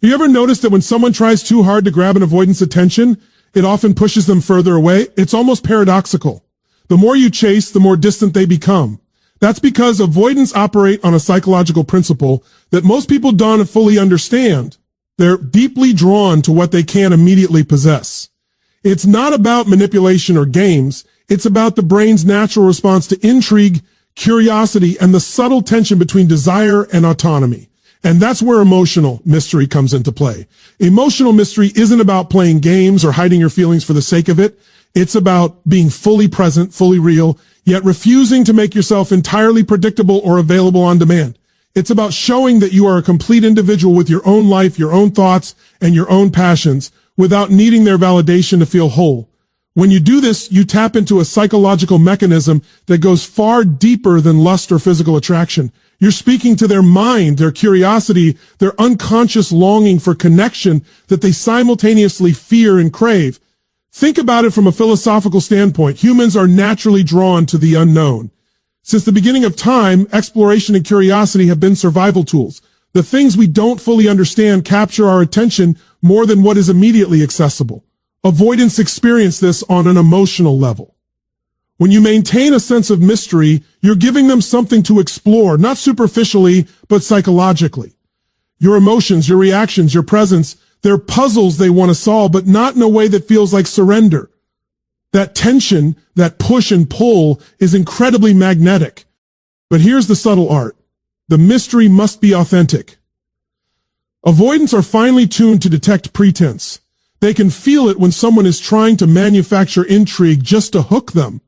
You ever noticed that when someone tries too hard to grab an avoidant's attention, it often pushes them further away? It's almost paradoxical. The more you chase, the more distant they become. That's because avoidants operate on a psychological principle that most people don't fully understand. They're deeply drawn to what they can't immediately possess. It's not about manipulation or games. It's about the brain's natural response to intrigue, curiosity, and the subtle tension between desire and autonomy. And that's where emotional mystery comes into play. Emotional mystery isn't about playing games or hiding your feelings for the sake of it. It's about being fully present, fully real, yet refusing to make yourself entirely predictable or available on demand. It's about showing that you are a complete individual with your own life, your own thoughts, and your own passions without needing their validation to feel whole. When you do this, you tap into a psychological mechanism that goes far deeper than lust or physical attraction. You're speaking to their mind, their curiosity, their unconscious longing for connection that they simultaneously fear and crave. Think about it from a philosophical standpoint. Humans are naturally drawn to the unknown. Since the beginning of time, exploration and curiosity have been survival tools. The things we don't fully understand capture our attention more than what is immediately accessible. Avoidants experience this on an emotional level. When you maintain a sense of mystery, you're giving them something to explore, not superficially, but psychologically. Your emotions, your reactions, your presence, they're puzzles they want to solve, but not in a way that feels like surrender. That tension, that push and pull is incredibly magnetic. But here's the subtle art. The mystery must be authentic. Avoidants are finely tuned to detect pretense. They can feel it when someone is trying to manufacture intrigue just to hook them.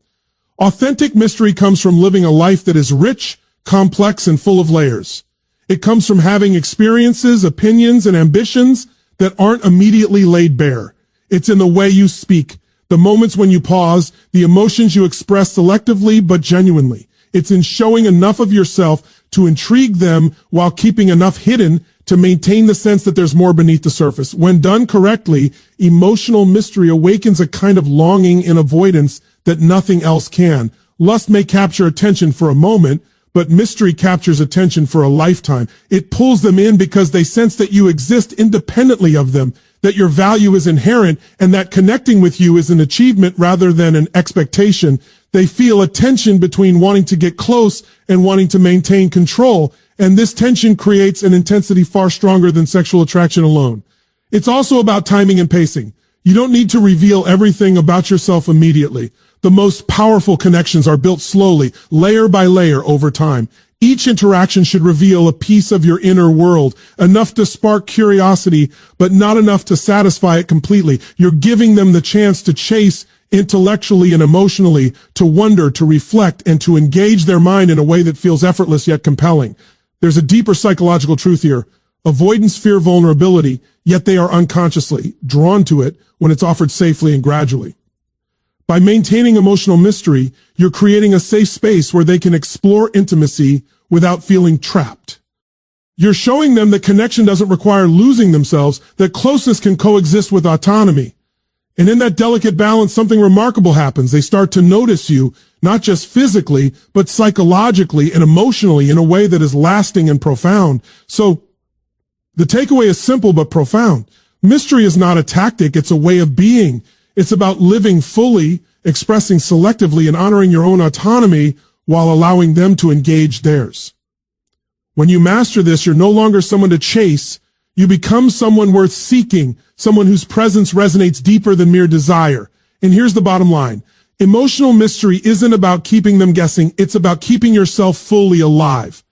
Authentic mystery comes from living a life that is rich, complex, and full of layers. It comes from having experiences, opinions, and ambitions that aren't immediately laid bare. It's in the way you speak, the moments when you pause, the emotions you express selectively but genuinely. It's in showing enough of yourself to intrigue them while keeping enough hidden to maintain the sense that there's more beneath the surface. When done correctly, emotional mystery awakens a kind of longing in avoidance that nothing else can. Lust may capture attention for a moment, but mystery captures attention for a lifetime. It pulls them in because they sense that you exist independently of them, that your value is inherent, and that connecting with you is an achievement rather than an expectation. They feel a tension between wanting to get close and wanting to maintain control, and this tension creates an intensity far stronger than sexual attraction alone. It's also about timing and pacing. You don't need to reveal everything about yourself immediately. The most powerful connections are built slowly, layer by layer over time. Each interaction should reveal a piece of your inner world, enough to spark curiosity, but not enough to satisfy it completely. You're giving them the chance to chase intellectually and emotionally, to wonder, to reflect, and to engage their mind in a way that feels effortless yet compelling. There's a deeper psychological truth here. Avoidants fear vulnerability, yet they are unconsciously drawn to it when it's offered safely and gradually. By maintaining emotional mystery, you're creating a safe space where they can explore intimacy without feeling trapped. You're showing them that connection doesn't require losing themselves, that closeness can coexist with autonomy. And in that delicate balance, something remarkable happens. They start to notice you, not just physically, but psychologically and emotionally in a way that is lasting and profound. So, the takeaway is simple but profound. Mystery is not a tactic, it's a way of being. It's about living fully, expressing selectively, and honoring your own autonomy while allowing them to engage theirs. When you master this, you're no longer someone to chase. You become someone worth seeking, someone whose presence resonates deeper than mere desire. And here's the bottom line. Emotional mystery isn't about keeping them guessing. It's about keeping yourself fully alive.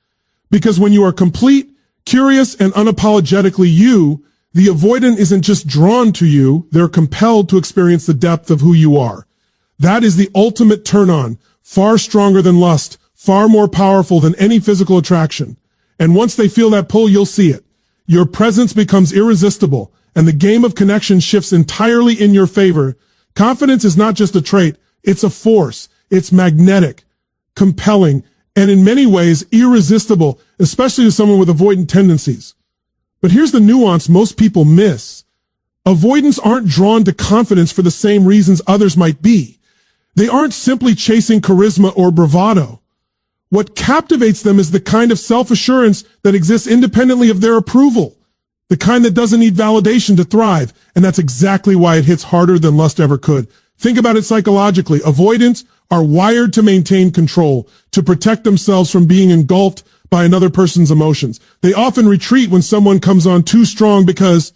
Because when you are complete, curious, and unapologetically you, the avoidant isn't just drawn to you, they're compelled to experience the depth of who you are. That is the ultimate turn-on, far stronger than lust, far more powerful than any physical attraction. And once they feel that pull, you'll see it. Your presence becomes irresistible, and the game of connection shifts entirely in your favor. Confidence is not just a trait, it's a force. It's magnetic, compelling, and in many ways irresistible, especially to someone with avoidant tendencies. But here's the nuance most people miss. Avoidants aren't drawn to confidence for the same reasons others might be. They aren't simply chasing charisma or bravado. What captivates them is the kind of self-assurance that exists independently of their approval. the kind that doesn't need validation to thrive, and that's exactly why it hits harder than lust ever could. Think about it psychologically. Avoidants are wired to maintain control, to protect themselves from being engulfed by another person's emotions. They often retreat when someone comes on too strong because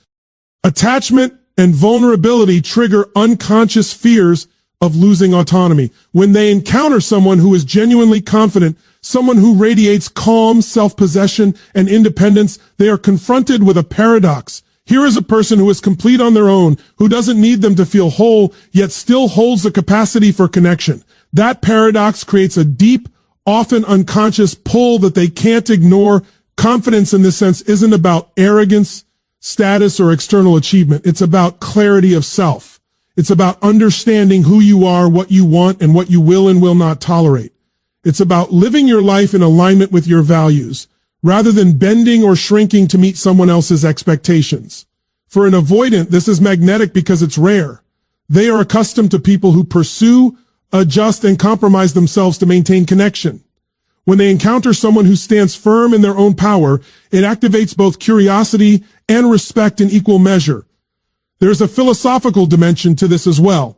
attachment and vulnerability trigger unconscious fears of losing autonomy. When they encounter someone who is genuinely confident, someone who radiates calm, self-possession, and independence, they are confronted with a paradox. Here is a person who is complete on their own, who doesn't need them to feel whole, yet still holds the capacity for connection. That paradox creates a deep, often unconscious pull that they can't ignore. Confidence in this sense isn't about arrogance, status, or external achievement. It's about clarity of self. It's about understanding who you are, what you want, and what you will and will not tolerate. It's about living your life in alignment with your values, rather than bending or shrinking to meet someone else's expectations. For an avoidant, this is magnetic because it's rare. They are accustomed to people who pursue, adjust, and compromise themselves to maintain connection. When they encounter someone who stands firm in their own power, it activates both curiosity and respect in equal measure. There's a philosophical dimension to this as well.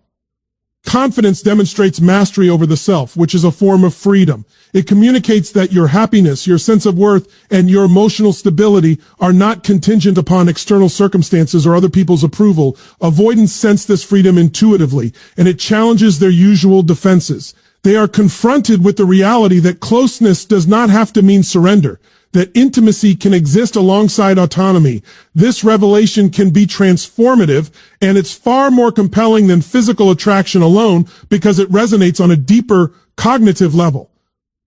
Confidence demonstrates mastery over the self, which is a form of freedom. It communicates that your happiness, your sense of worth, and your emotional stability are not contingent upon external circumstances or other people's approval. Avoidants sense this freedom intuitively, and it challenges their usual defenses. They are confronted with the reality that closeness does not have to mean surrender, that intimacy can exist alongside autonomy. This revelation can be transformative, and it's far more compelling than physical attraction alone because it resonates on a deeper cognitive level.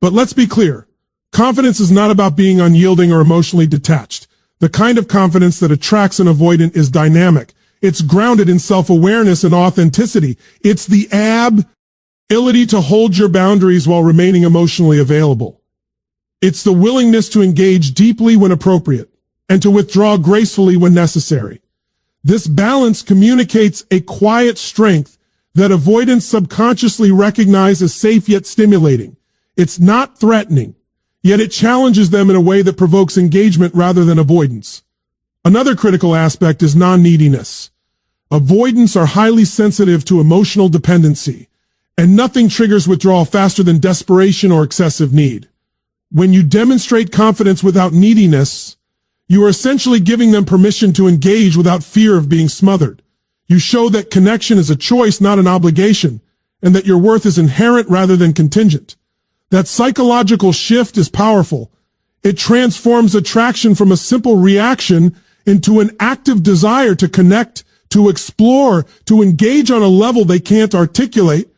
But let's be clear. Confidence is not about being unyielding or emotionally detached. The kind of confidence that attracts an avoidant is dynamic. It's grounded in self-awareness and authenticity. It's the ability to hold your boundaries while remaining emotionally available. It's the willingness to engage deeply when appropriate and to withdraw gracefully when necessary. This balance communicates a quiet strength that avoidants subconsciously recognize as safe yet stimulating. It's not threatening, yet it challenges them in a way that provokes engagement rather than avoidance. Another critical aspect is non-neediness. Avoidants are highly sensitive to emotional dependency, and nothing triggers withdrawal faster than desperation or excessive need. When you demonstrate confidence without neediness, you are essentially giving them permission to engage without fear of being smothered. You show that connection is a choice, not an obligation, and that your worth is inherent rather than contingent. That psychological shift is powerful. It transforms attraction from a simple reaction into an active desire to connect, to explore, to engage on a level they can't articulate.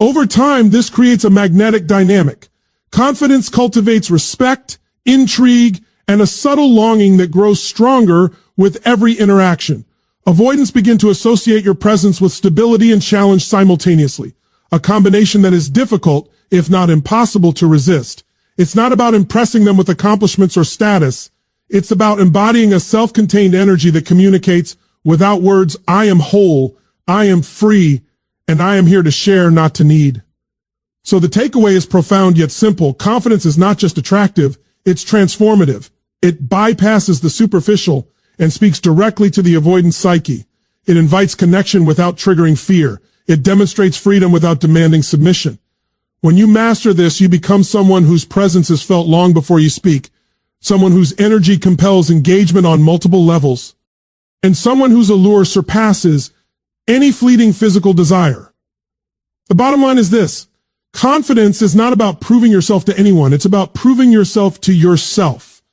Over time, this creates a magnetic dynamic. Confidence cultivates respect, intrigue, and a subtle longing that grows stronger with every interaction. Avoidants begin to associate your presence with stability and challenge simultaneously, a combination that is difficult, if not impossible, to resist. It's not about impressing them with accomplishments or status. It's about embodying a self-contained energy that communicates without words, I am whole, I am free, and I am here to share, not to need. So the takeaway is profound yet simple. Confidence is not just attractive, it's transformative. It bypasses the superficial and speaks directly to the avoidant psyche. It invites connection without triggering fear. It demonstrates freedom without demanding submission. When you master this, you become someone whose presence is felt long before you speak, someone whose energy compels engagement on multiple levels, and someone whose allure surpasses any fleeting physical desire. The bottom line is this. Confidence is not about proving yourself to anyone. It's about proving yourself to yourself.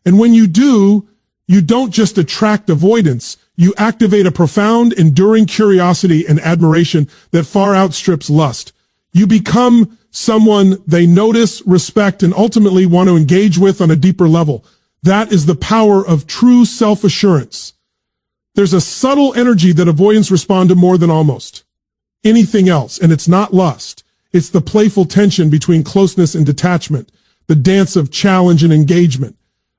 And when you do, you don't just attract avoidance. You activate a profound, enduring curiosity and admiration that far outstrips lust. You become someone they notice, respect, and ultimately want to engage with on a deeper level. That is the power of true self-assurance. There's a subtle energy that avoidants respond to more than almost anything else, and it's not lust. It's the playful tension between closeness and detachment, the dance of challenge and engagement.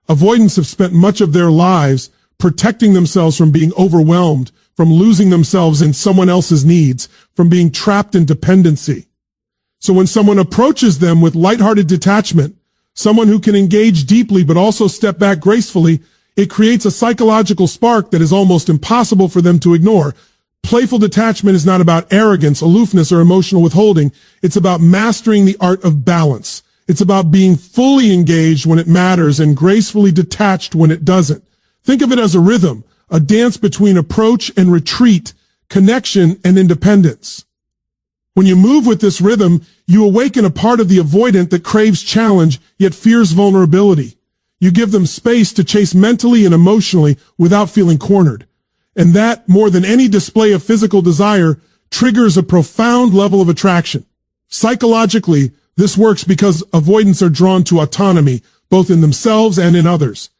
Avoidants have spent much of their lives protecting themselves from being overwhelmed, from losing themselves in someone else's needs, from being trapped in dependency. So when someone approaches them with lighthearted detachment, someone who can engage deeply but also step back gracefully, It creates a psychological spark that is almost impossible for them to ignore. Playful detachment is not about arrogance, aloofness, or emotional withholding. It's about mastering the art of balance. It's about being fully engaged when it matters and gracefully detached when it doesn't. Think of it as a rhythm, a dance between approach and retreat, connection and independence. When you move with this rhythm, you awaken a part of the avoidant that craves challenge yet fears vulnerability. You give them space to chase mentally and emotionally without feeling cornered. And that, more than any display of physical desire, triggers a profound level of attraction. Psychologically, this works because avoidants are drawn to autonomy, both in themselves and in others.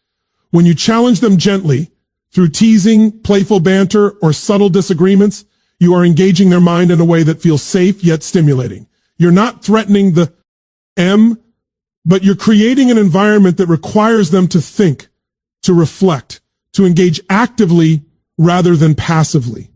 When you challenge them gently, through teasing, playful banter, or subtle disagreements, you are engaging their mind in a way that feels safe yet stimulating. You're not threatening the but you're creating an environment that requires them to think, to reflect, to engage actively rather than passively.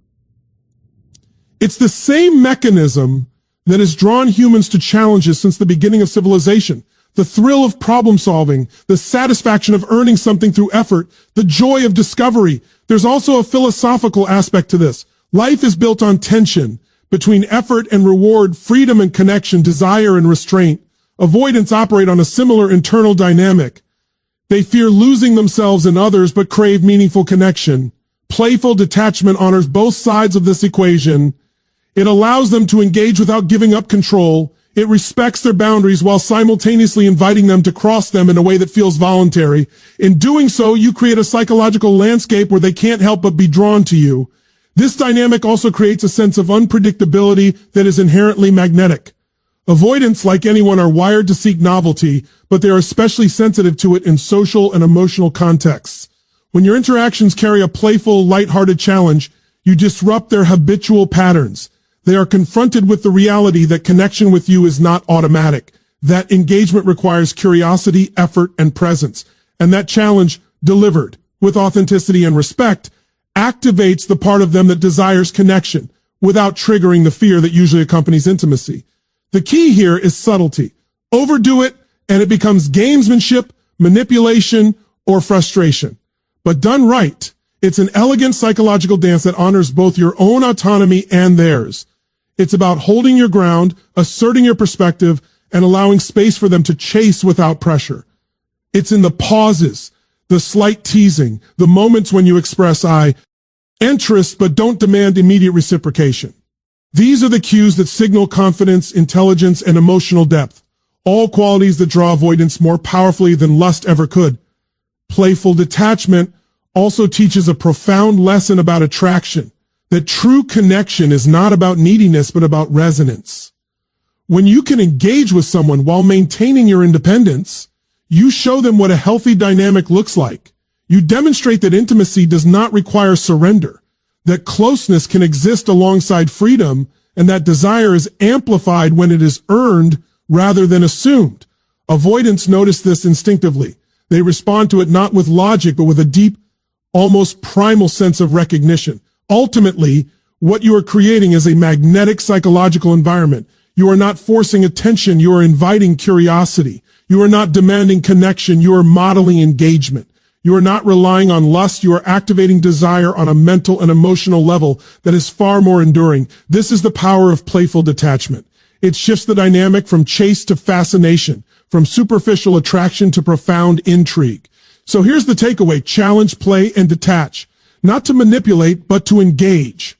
It's the same mechanism that has drawn humans to challenges since the beginning of civilization. The thrill of problem solving, the satisfaction of earning something through effort, the joy of discovery. There's also a philosophical aspect to this. Life is built on tension between effort and reward, freedom and connection, desire and restraint. Avoidants operate on a similar internal dynamic. They fear losing themselves and others but crave meaningful connection. Playful detachment honors both sides of this equation. It allows them to engage without giving up control. It respects their boundaries while simultaneously inviting them to cross them in a way that feels voluntary. In doing so, you create a psychological landscape where they can't help but be drawn to you. This dynamic also creates a sense of unpredictability that is inherently magnetic. Avoidants, like anyone, are wired to seek novelty, but they are especially sensitive to it in social and emotional contexts. When your interactions carry a playful, lighthearted challenge, you disrupt their habitual patterns. They are confronted with the reality that connection with you is not automatic, that engagement requires curiosity, effort, and presence, and that challenge, delivered with authenticity and respect, activates the part of them that desires connection without triggering the fear that usually accompanies intimacy. The key here is subtlety. Overdo it, and it becomes gamesmanship, manipulation, or frustration. But done right, it's an elegant psychological dance that honors both your own autonomy and theirs. It's about holding your ground, asserting your perspective, and allowing space for them to chase without pressure. It's in the pauses, the slight teasing, the moments when you express interest but don't demand immediate reciprocation. These are the cues that signal confidence, intelligence, and emotional depth, all qualities that draw avoidance more powerfully than lust ever could. Playful detachment also teaches a profound lesson about attraction, that true connection is not about neediness but about resonance. When you can engage with someone while maintaining your independence, you show them what a healthy dynamic looks like. You demonstrate that intimacy does not require surrender, that closeness can exist alongside freedom, and that desire is amplified when it is earned rather than assumed. Avoidants notice this instinctively. They respond to it not with logic, but with a deep, almost primal sense of recognition. Ultimately, what you are creating is a magnetic psychological environment. You are not forcing attention, you are inviting curiosity. You are not demanding connection, you are modeling engagement. You are not relying on lust, you are activating desire on a mental and emotional level that is far more enduring. This is the power of playful detachment. It shifts the dynamic from chase to fascination, from superficial attraction to profound intrigue. So here's the takeaway: challenge, play, and detach. Not to manipulate, but to engage.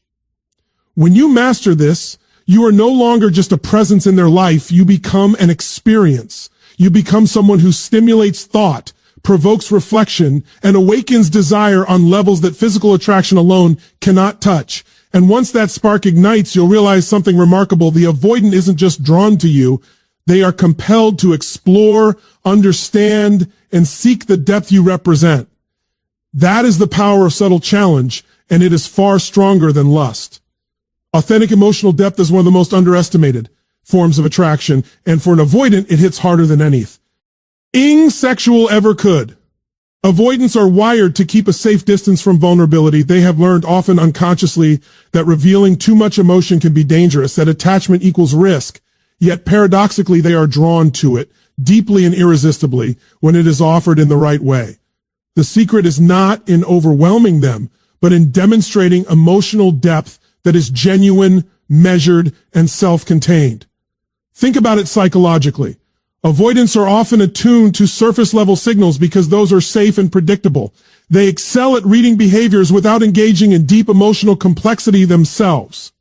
When you master this, you are no longer just a presence in their life, you become an experience. You become someone who stimulates thought, provokes reflection, and awakens desire on levels that physical attraction alone cannot touch. And once that spark ignites, you'll realize something remarkable. The avoidant isn't just drawn to you. They are compelled to explore, understand, and seek the depth you represent. That is the power of subtle challenge, and it is far stronger than lust. Authentic emotional depth is one of the most underestimated forms of attraction, and for an avoidant, it hits harder than anything sexual ever could. Avoidants are wired to keep a safe distance from vulnerability. They have learned, often unconsciously, that revealing too much emotion can be dangerous, that attachment equals risk. Yet paradoxically, they are drawn to it, deeply and irresistibly, when it is offered in the right way. The secret is not in overwhelming them, but in demonstrating emotional depth that is genuine, measured, and self-contained. Think about it psychologically. Avoidants are often attuned to surface-level signals because those are safe and predictable. They excel at reading behaviors without engaging in deep emotional complexity themselves.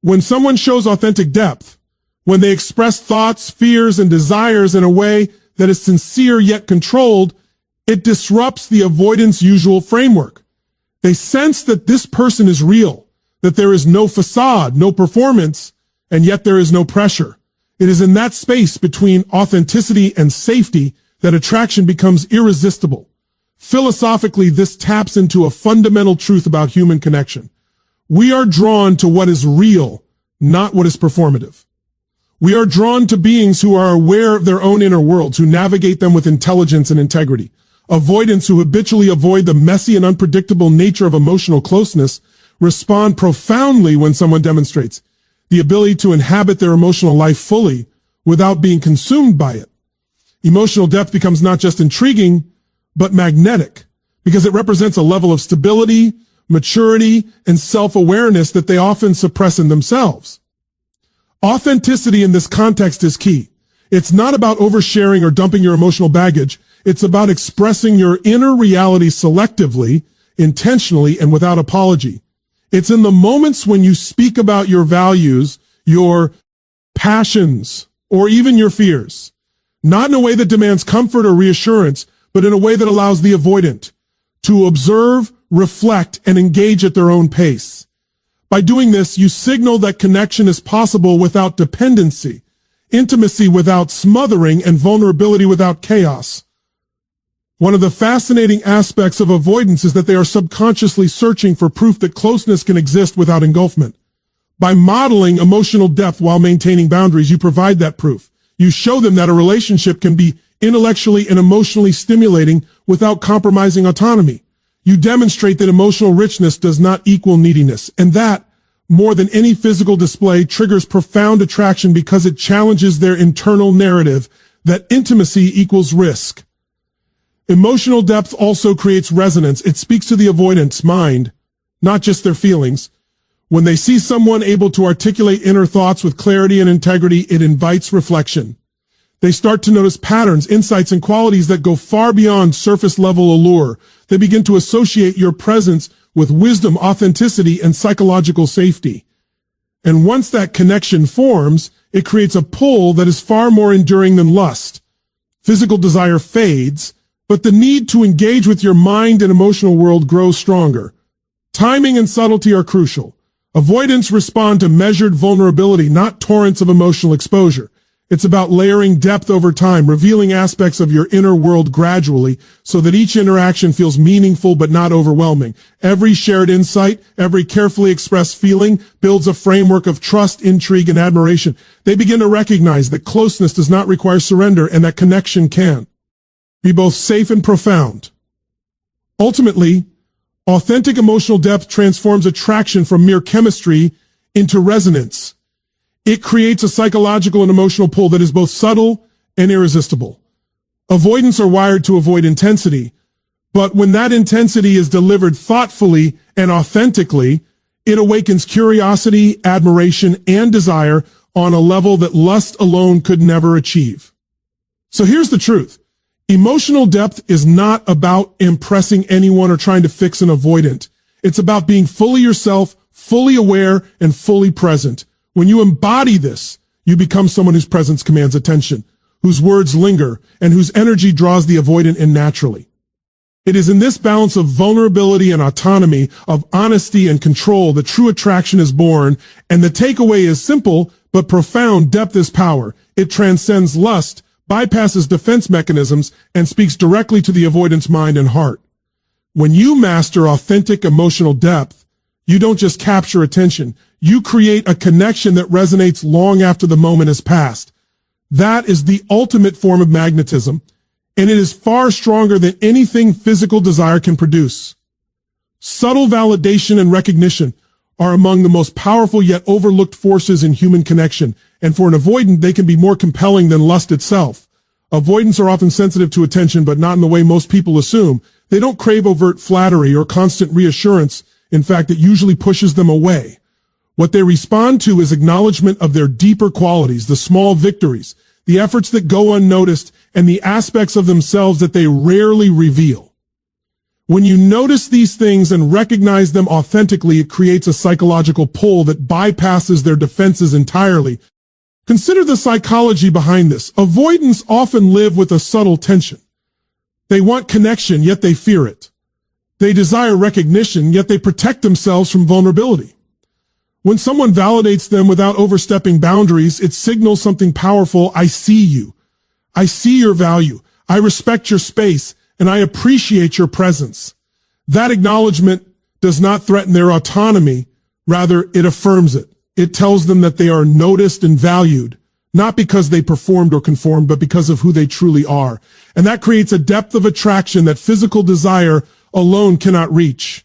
When someone shows authentic depth, when they express thoughts, fears, and desires in a way that is sincere yet controlled, it disrupts the avoidant's usual framework. They sense that this person is real, that there is no facade, no performance, and yet there is no pressure. It is in that space between authenticity and safety that attraction becomes irresistible. Philosophically, this taps into a fundamental truth about human connection. We are drawn to what is real, not what is performative. We are drawn to beings who are aware of their own inner worlds, who navigate them with intelligence and integrity. Avoidants who habitually avoid the messy and unpredictable nature of emotional closeness respond profoundly when someone demonstrates the ability to inhabit their emotional life fully without being consumed by it. Emotional depth becomes not just intriguing, but magnetic, because it represents a level of stability, maturity, and self-awareness that they often suppress in themselves. Authenticity in this context is key. It's not about oversharing or dumping your emotional baggage. It's about expressing your inner reality selectively, intentionally, and without apology. It's in the moments when you speak about your values, your passions, or even your fears, not in a way that demands comfort or reassurance, but in a way that allows the avoidant to observe, reflect, and engage at their own pace. By doing this, you signal that connection is possible without dependency, intimacy without smothering, and vulnerability without chaos. One of the fascinating aspects of avoidance is that they are subconsciously searching for proof that closeness can exist without engulfment. By modeling emotional depth while maintaining boundaries, you provide that proof. You show them that a relationship can be intellectually and emotionally stimulating without compromising autonomy. You demonstrate that emotional richness does not equal neediness, and that, more than any physical display, triggers profound attraction because it challenges their internal narrative that intimacy equals risk. Emotional depth also creates resonance. It speaks to the avoidant's mind, not just their feelings. When they see someone able to articulate inner thoughts with clarity and integrity, it invites reflection. They start to notice patterns, insights, and qualities that go far beyond surface-level allure. They begin to associate your presence with wisdom, authenticity, and psychological safety. And once that connection forms, it creates a pull that is far more enduring than lust. Physical desire fades, but the need to engage with your mind and emotional world grows stronger. Timing and subtlety are crucial. Avoidants respond to measured vulnerability, not torrents of emotional exposure. It's about layering depth over time, revealing aspects of your inner world gradually so that each interaction feels meaningful but not overwhelming. Every shared insight, every carefully expressed feeling builds a framework of trust, intrigue, and admiration. They begin to recognize that closeness does not require surrender and that connection can be both safe and profound. Ultimately, authentic emotional depth transforms attraction from mere chemistry into resonance. It creates a psychological and emotional pull that is both subtle and irresistible. Avoidants are wired to avoid intensity, but when that intensity is delivered thoughtfully and authentically, it awakens curiosity, admiration, and desire on a level that lust alone could never achieve. So here's the truth. Emotional depth is not about impressing anyone or trying to fix an avoidant. It's about being fully yourself, fully aware, and fully present. When you embody this, you become someone whose presence commands attention, whose words linger, and whose energy draws the avoidant in naturally. It is in this balance of vulnerability and autonomy, of honesty and control, that true attraction is born, and the takeaway is simple but profound. Depth is power. It transcends lust, bypasses defense mechanisms, and speaks directly to the avoidant's mind and heart. When you master authentic emotional depth, you don't just capture attention. You create a connection that resonates long after the moment has passed. That is the ultimate form of magnetism, and it is far stronger than anything physical desire can produce. Subtle validation and recognition are among the most powerful yet overlooked forces in human connection, and for an avoidant, they can be more compelling than lust itself. Avoidants are often sensitive to attention, but not in the way most people assume. They don't crave overt flattery or constant reassurance. In fact, it usually pushes them away. What they respond to is acknowledgement of their deeper qualities, the small victories, the efforts that go unnoticed, and the aspects of themselves that they rarely reveal. When you notice these things and recognize them authentically, it creates a psychological pull that bypasses their defenses entirely. Consider the psychology behind this. Avoidants often live with a subtle tension. They want connection, yet they fear it. They desire recognition, yet they protect themselves from vulnerability. When someone validates them without overstepping boundaries, it signals something powerful. I see you. I see your value. I respect your space, and I appreciate your presence. That acknowledgement does not threaten their autonomy. Rather, it affirms it. It tells them that they are noticed and valued, not because they performed or conformed, but because of who they truly are. And that creates a depth of attraction that physical desire alone cannot reach.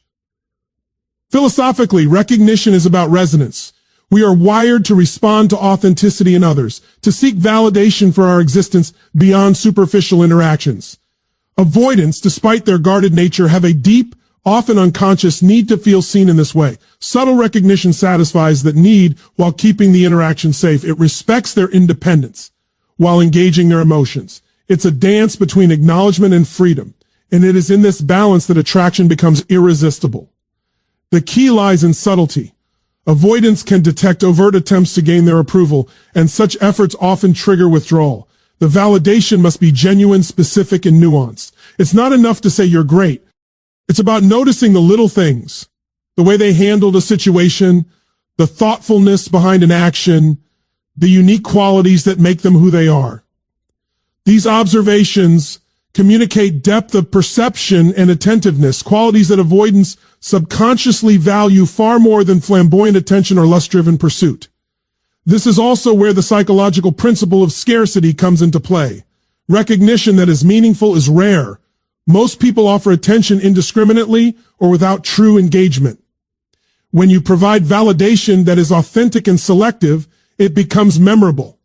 Philosophically, recognition is about resonance. We are wired to respond to authenticity in others, to seek validation for our existence beyond superficial interactions. Avoidants, despite their guarded nature, have a deep, often unconscious need to feel seen in this way. Subtle recognition satisfies that need while keeping the interaction safe. It respects their independence while engaging their emotions. It's a dance between acknowledgement and freedom, and it is in this balance that attraction becomes irresistible. The key lies in subtlety. Avoidants can detect overt attempts to gain their approval, and such efforts often trigger withdrawal. The validation must be genuine, specific, and nuanced. It's not enough to say you're great. It's about noticing the little things, the way they handled a situation, the thoughtfulness behind an action, the unique qualities that make them who they are. These observations communicate depth of perception and attentiveness, qualities that avoidants subconsciously value far more than flamboyant attention or lust-driven pursuit. This is also where the psychological principle of scarcity comes into play. Recognition that is meaningful is rare. Most people offer attention indiscriminately or without true engagement. When you provide validation that is authentic and selective, it becomes memorable.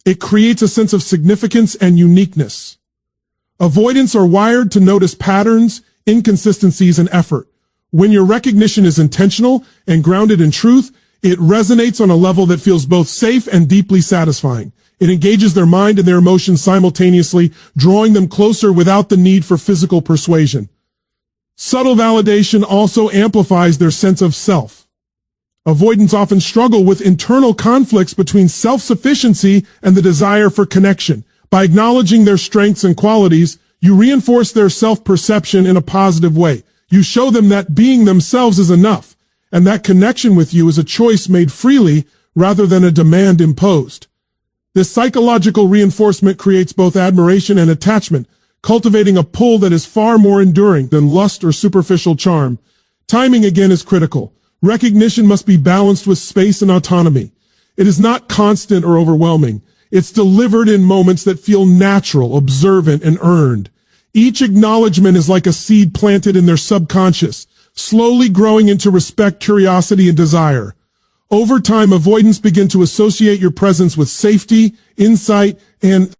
It creates a sense of significance and uniqueness. Avoidants are wired to notice patterns, inconsistencies, and effort. When your recognition is intentional and grounded in truth, it resonates on a level that feels both safe and deeply satisfying. It engages their mind and their emotions simultaneously, drawing them closer without the need for physical persuasion. Subtle validation also amplifies their sense of self. Avoidants often struggle with internal conflicts between self-sufficiency and the desire for connection. By acknowledging their strengths and qualities, you reinforce their self-perception in a positive way. You show them that being themselves is enough, and that connection with you is a choice made freely rather than a demand imposed. This psychological reinforcement creates both admiration and attachment, cultivating a pull that is far more enduring than lust or superficial charm. Timing again is critical. Recognition must be balanced with space and autonomy. It is not constant or overwhelming. It's delivered in moments that feel natural, observant, and earned. Each acknowledgement is like a seed planted in their subconscious, slowly growing into respect, curiosity, and desire. Over time, avoidants begin to associate your presence with safety, insight, and